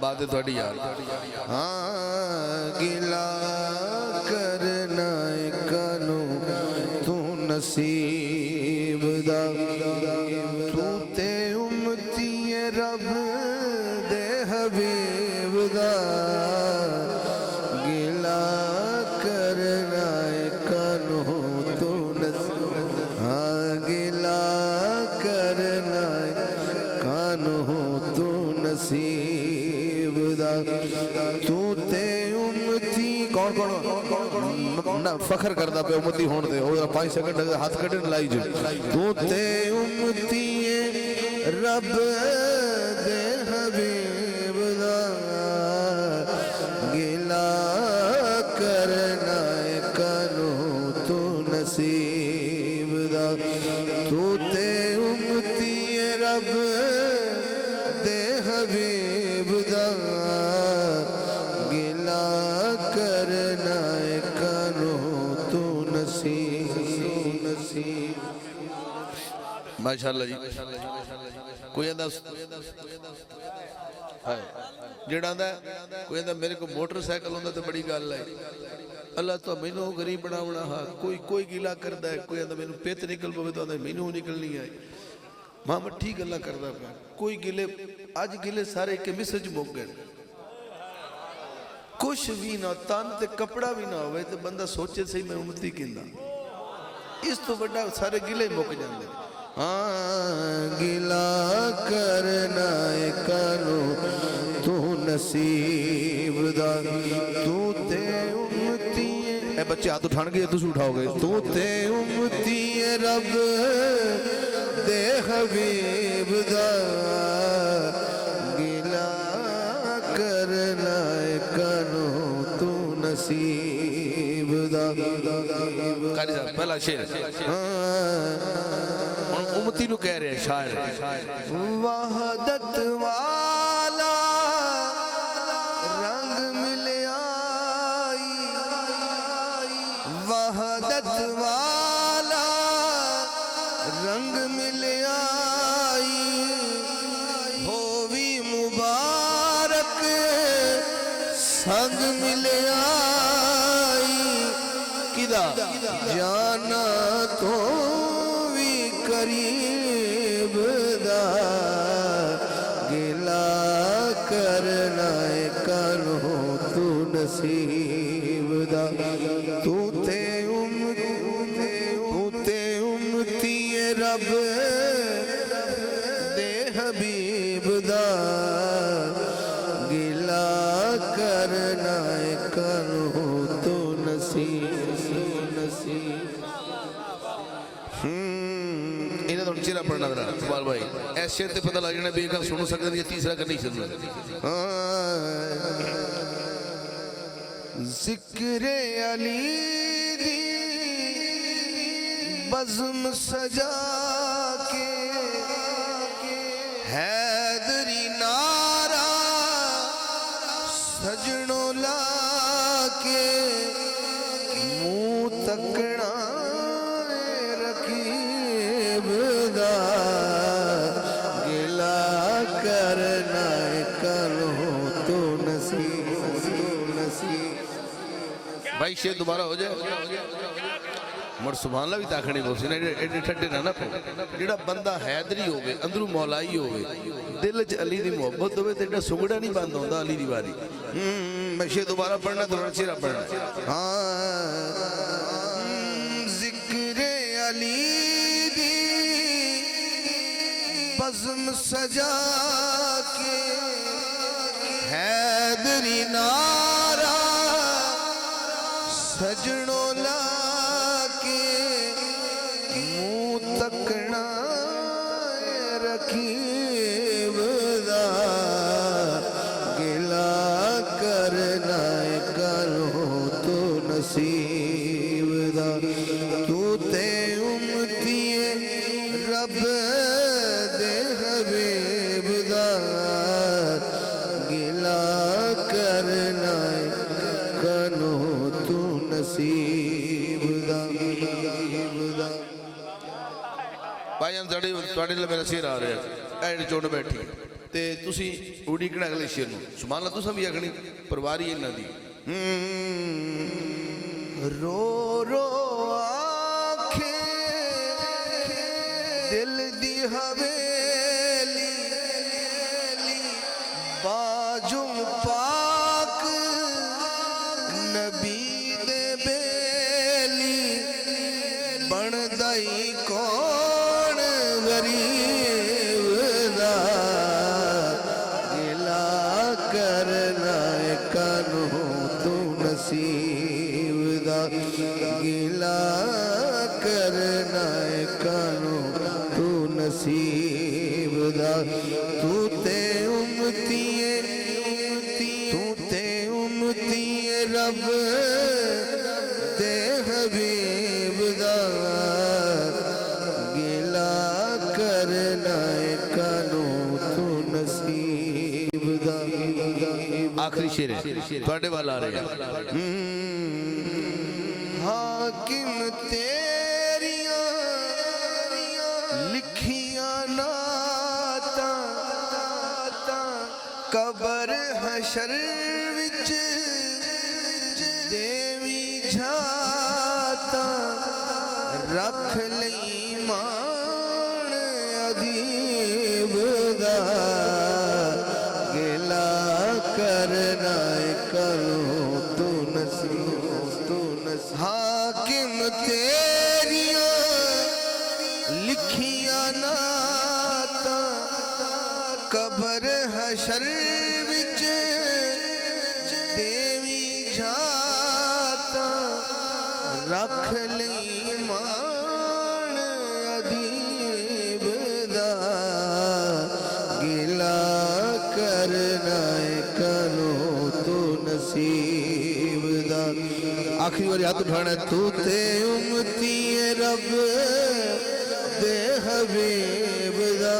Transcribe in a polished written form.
बात है थोड़ी यार। हाँ गिला करना कानू तू नसीब दा तू ते उम्मती रब दे हबीब दा गिला करना कानू तू नसीब हाँ गिला करना कानू तू नसीब दा तू ते उम्मती कौन कौन ना फखर करदा पे उम्मती होण दे ओ 5 सेकंड हाथ कढन लाई जो तू ते उम्मती रब दे हबीब दा गिला करना कानू तू नसीब दा तू ते उम्मती रब दे हबीब दा गिला करना कानू तू नसीब माशाअल्लाह जी। कोई आंदा है जेड़ा आंदा कोई आंदा मेरे को मोटरसाइकिल होंदा तो बड़ी गल है अल्लाह तो मैनू गरीब बनावना हा कोई गिला करदा है कोई आंदा मैनू पित निकल पवे तो आंदा मैनू निकलनी है मां मट्ठी गल्लां करदा पिया कोई गिले अज गिले सारे के मिस्र च मुक गए कुछ भी ना तन ते कपड़ा भी ना होवे तो बंदा सोचे सही मैं उम्मती किंदा इस तो बड़ा सारे गिले मुक जांदे। हाँ गिला करना कानू तू नसीब दा तू ते उम्मती ए बच्चे हाथ उठाणगे तुसीं उठाओगे तू ते उम्मती रब दे हबीब दा गिला करना कानू तू नसीब दा कारी साहब पहला शेर उम्मती नु कह रहे शायर वहदत वाला रंग मिलिया वहदत वाला रंग मिलिया होवी मुबारक संग मिलिया किदा जाना तो भी करीब दा गिला करना कानू तू नसीब दा तू ते उम्मती रब दे हबीब दा गिला करना कानू तू नसीब इन्हें तो चेहरा पढ़ना जरा इकबाल भाई ऐसे शेर ते पता लग जाना भी एक सुन सकते हैं तीसरा कर नहीं सुनना। जिक्रे अली दी बज़्म सजा के हैदरी नारा सजनों ला के मुँह तकना रकीब दा गिला करना करो तो नसीब भाई शेर दोबारा हो जाए मुड़ सुभान अल्लाह भी ताखनी बोसी ने एडे ठड्डे ना पो जेड़ा बंदा हैदरी होवे अंदरू मौलाई होवे दिल च अली दी मोहब्बत होवे ते एडा सुगड़ा नहीं बंद होंदा अली दी वारी। मैं शेर दोबारा पढ़ना तो शेरा पढ़ना। हाँ जिक्रे अली दी बज़्म सजा के हैदरी नारा सजनों ला के मुँह तकना रकीब दा गिला करना करो तो नसीब दा तू ते उम्मती रब दे हबीब दा गिला करना करो तू नसीब दा भाई मेरा शेर आ रहा है चुन बैठी ਤੇ ਤੁਸੀਂ ਉਡੀਕਣਾ ਅਗਲੇ ਸ਼ੇਰ ਨੂੰ ਸੁਭਾਨ ਅੱਲਾਹ ਤੁਸੀਂ ਵੀ ਆਖਣੀ ਪਰਵਾਰੀ ਇਹਨਾਂ ਦੀ रो रो आखे दिल दी हवेली बाजुम पाक नबी दे बेली बनदाई कौन गरीब दा गिला करना कानू तू नसीब दा गिला करना कानू तू नसीब दा तू ते उम्मतीए रब ते हबीब दा गिला करना कानू तू नसीब दा आखिरी शेर है ਤੁਹਾਡੇ ਵੱਲ ਆ ਰਿਹਾ हाकिम तेरियां लिखियां नाता कबर हशर विच देवी झाता रख लई मान अदीब दा गिला करना करो तू नसीब हाकिम तेरियां लिखियां नाता कबर हशर विच देवी जाता रख लई मान अदीब दा गिला करना करो तू नसीब दा आखिरी बार हाथ उठाना तू ते उम्मती रब दे हबीब दा